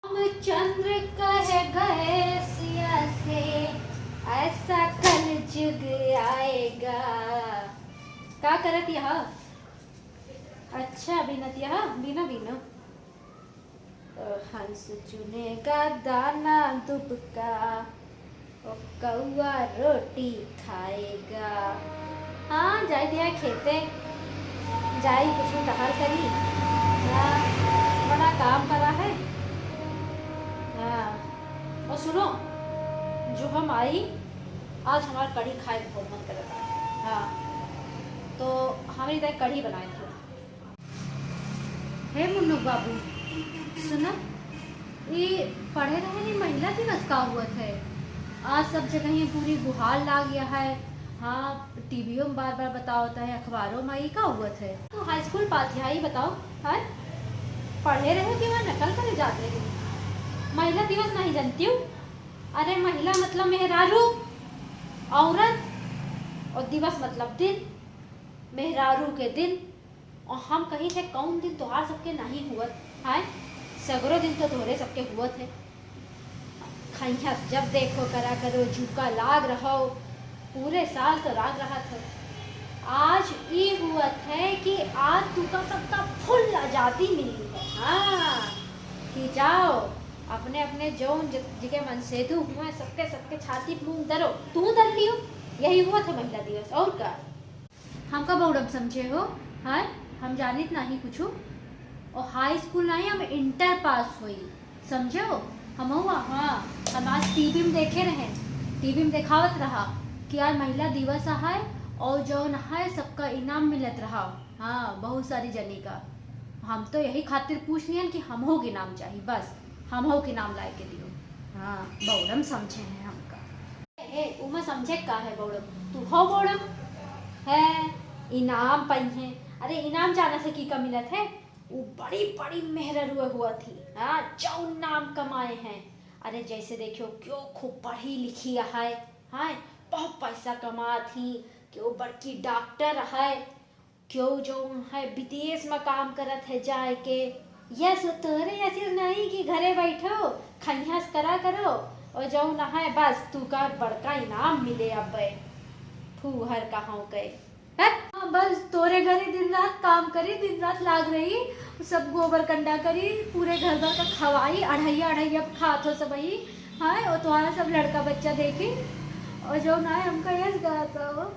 चंद्र कह गए सिया से ऐसा कल जुग आएगा। का करत यह? अच्छा बिनत यह बिना बिना हंस चुनेगा दाना दुबका और कौआ रोटी खाएगा। हाँ जाए दिया खेते जाई कुछ टहल करी। हाँ बड़ा काम करा है। हाँ और सुनो जो हम आई आज हमारा कढ़ी खाए बहुत मन कर रहा है। हाँ तो हमारी इधर कढ़ी बनाए थे। हे मुन्नू बाबू सुनो ये पढ़े रहे नहीं महिला दिवस का हुआ थे आज सब जगह ही पूरी गुहार ला गया है। हाँ टीवीओ में बार बार बताओ होता है अखबारों में ये का हुआ थे। तो हाई स्कूल पास यही बताओ है पढ़े रहे कि वह नकल करे जाते रहे। महिला दिवस नहीं जानती हूँ। अरे महिला मतलब मेहरारू औरत और दिवस मतलब दिन मेहरारू के दिन। और हम कहीं थे कौन दिन त्योहार सबके नहीं हुआ है सगरो दिन तो तोहरे सबके हुआ थे। खैया जब देखो करा करो झुका लाग रहो पूरे साल तो लाग रहा था। आज ये हुआ थे कि आज तुका सबका फुल आजादी मिली है। हाँ कि जाओ अपने अपने जौन जिके मन सेधु हुए सबके सबके छाती मूंग दरो तू दल लियो। यही हुआ था महिला दिवस और का हमका बहुत समझे हो। हाँ हम जानित नहीं कुछ और हाई स्कूल नहीं हम इंटर पास हुई समझो हम हुआ। हाँ हम आज टीवी में देखे रहे टीवी में दिखावत रहा कि आज महिला दिवस है और जो है सबका इनाम मिलत रहा। हाँ बहुत सारी जनी का हम तो यही खातिर पूछ लियन कि हम हो के नाम चाहिए बस हम हो के नाम लाए के दियो। हाँ बौड़म समझे हैं हमका उमा समझे का है बौड़म तू हो बौड़म है इनाम पई है। अरे इनाम जाना से की का मिलत है वो बड़ी बड़ी मेहररुआ हुआ थी। हाँ जौन नाम कमाए हैं। अरे जैसे देखियो क्यों खूब पढ़ी लिखी है। हाँ बहुत पैसा कमा थी क्यों बड़की डॉक्टर है क्यों जो है विदेश में काम करत है जाए के। यस तोरे ऐसे नहीं कि घरे बैठो खैयास करा करो और जो न है बस तू का बड़का इनाम मिले अब फूहर कहाँ गए। हाँ बस तोरे घरे दिन रात काम करी दिन रात लाग रही सब गोबर कंडा करी पूरे घर भर का खवाई अढ़ैया अढ़ैया खात हो सब ही। हाँ और तुम्हारा सब लड़का बच्चा देखे और जो ना हमका यस गाता हो।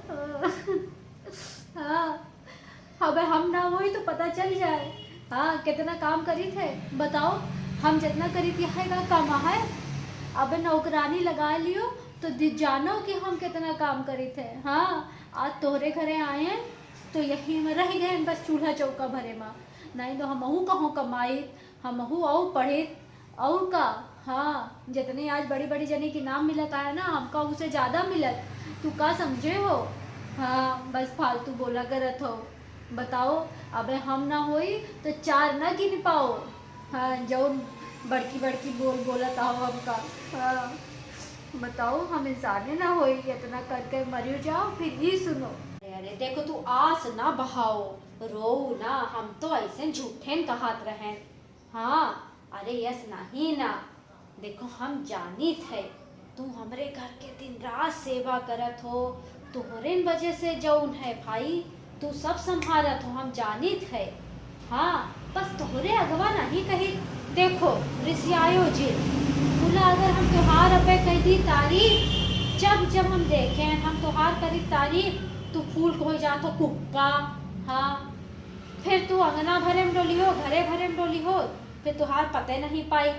हाँ अब हम ना हो तो पता चल जाए। हाँ कितना काम करी थे बताओ हम जितना करी थी है का कमा है। अब नौकरानी लगा लियो तो जानो कि हम कितना काम करी थे। हाँ आज तोहरे घरे आए हैं तो यही में रह गए बस चूल्हा चौका भरे में नहीं तो हमहू कहाँ कमाई हमहू और पढ़े और का। हाँ जितने आज बड़ी बड़ी जने की नाम मिलता है ना हमका उसे ज़्यादा मिलत तू का समझे हो। हाँ बस फालतू बोला करत हो बताओ अब हम ना होई तो चार ना गिन पाओ। हाँ जो बड़की बड़की बोलत आओ हमका। हाँ बताओ हम इंसाने ना होई इतना करके मरियो जाओ फिर ही सुनो। अरे देखो तू आस ना बहाओ रो ना हम तो ऐसे झूठे कहात रहे। हाँ अरे यस नहीं ना देखो हम जानी थे तू हमरे घर के दिन रात सेवा करत हो तोहरे वजह से जौन है भाई तू सब संभालत हो हम जानी थे। हाँ बस तोहरे अगवा नहीं कही देखो रिसियायो जी बोला अगर हम त्योहार अब कह दी तारीफ जब जब हम देखें हम त्योहार करी तारीफ तू फूल को हो जात हो कुप्पा। हाँ फिर तू अंगना भरे में डोली हो घरे भरे में डोली हो फिर त्योहार पते नहीं पाई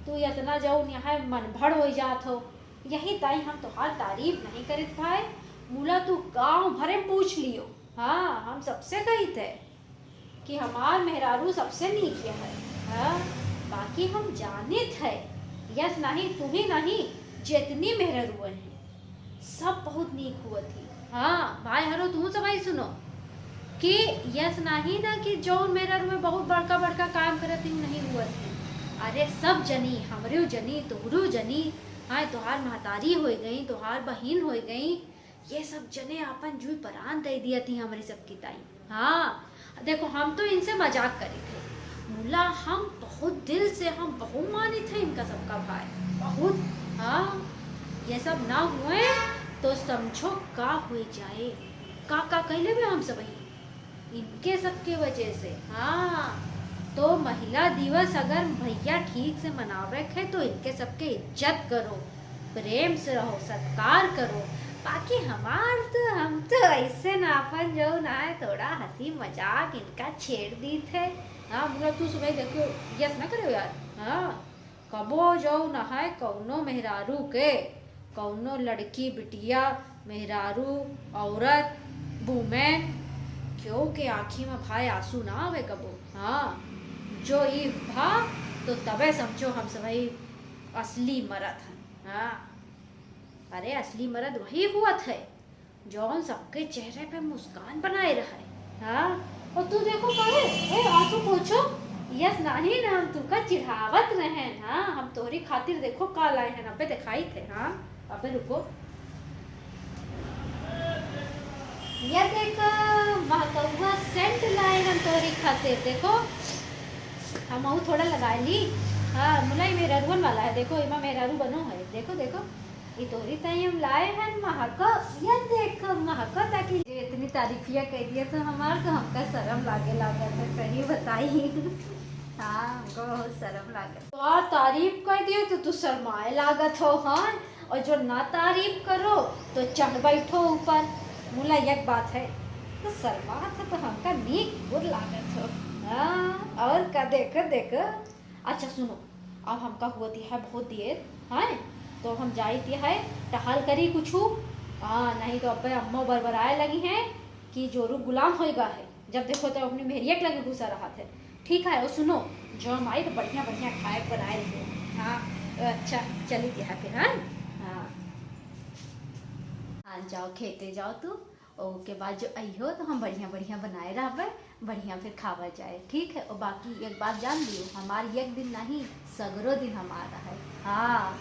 तू इतना जाऊन यहाँ मन भर हो जात हो। यही ताई हम त्योहार तारीफ नहीं कर पाए मूला तू गाँव भरे में पूछ लियो। हाँ हम सबसे कही थे कि हमार मेहरारू सबसे नीक है। हाँ बाकी हम जाने थे यस नहीं तू ही नहीं जितनी मेहरारू हैं सब बहुत नीक हुआ थी। हाँ भाई हरो तू सब भाई सुनो कि यस नहीं ना कि जो मेहरारू में बहुत बड़का बड़का काम करती हूँ नहीं हुआ थी। अरे सब जनी हमरे जनी तोहरो जनी। हाँ तोहार महतारी हो गई तोहार बहन हो गई ये सब जने अपन जुई परान दे दिया थी हमारी सबकी ताई। हाँ देखो हम तो इनसे मजाक करे थे मुला हम बहुत दिल से हम बहुत माने थे इनका सबका भाई बहुत। हाँ, ये सब ना हुए तो समझो का हुए जाए। का कहले में हम सब इनके सबके वजह से। हाँ, तो महिला दिवस अगर भैया ठीक से मनावे है तो इनके सबके इज्जत करो, प्रेम से रहो, सत्कार करो। बाकी हम तो ऐसे ना अपन जो ना है थोड़ा हंसी मजाक इनका छेड़ दी थे। हाँ, मतलब तू सुबह देखो यस ना करो यार। हाँ, कबो जो ना है कौनो मेहरारू के, कौनो लड़की बिटिया मेहरारू औरत वुमेन क्यों के आँखी में भाई आंसू ना आवे कबो। हाँ, जो ई भा तो तबे समझो हम सभी असली मर्द हैं। हाँ, अरे असली मर्द वही हुआ थे जौन सबके चेहरे पे मुस्कान बनाए रहे। हाँ, और तू देखो कहे ए आंसू पोछो। यस नहीं ना, हम तुका चिढ़ावत रहे। हाँ, हम तोहरी खातिर देखो का लाए हैं, अबे दिखाई थे। हाँ, अबे रुको, ये देख महकौआ सेंट लाए हम तोहरी खातिर। देखो हम अऊ थोड़ा लगा ली। हाँ, मुलाई मेहरारून वाला है, देखो इमा मेहरारू बनो है। देखो देखो ये तोहरी तई हम लाए हैं महका। ये देख महका ताकि इतनी तारीफिया कह दिया तो हमार तो हमका शर्म लागे लागत है, सही बताई। हाँ, हमको बहुत शर्म लागत। तो तारीफ कर दियो तो तू शर्माए लागत हो। हाँ, और जो ना तारीफ करो तो चढ़ बैठो ऊपर। मुला एक बात है तो शर्मा था तो हमका नीक बुर लागत हो। हाँ, और का देख देख। अच्छा सुनो, अब हमका हुआ है बहुत देर। हाँ, तो हम जाती है टहल करी कुछ। हाँ, नहीं तो अब अम्मा बरबराए लगी हैं कि जोरू गुलाम होएगा है, जब देखो तो अपनी मेहरिया के लगे घुसा रहा थे। ठीक है, और सुनो जो हम आई तो बढ़िया बढ़िया खाए बनाए रहे। हाँ, अच्छा चली है फिर। हाँ हाँ हाँ, जाओ खेते जाओ तू। ओके बाद जो अइहो तो हम बढ़िया बढ़िया बनाए रहबे, बढ़िया फिर खावा जाए। ठीक है, और बाकी एक बात जान लियो, हमार एक दिन नहीं सगरो दिन हमारा है। हाँ,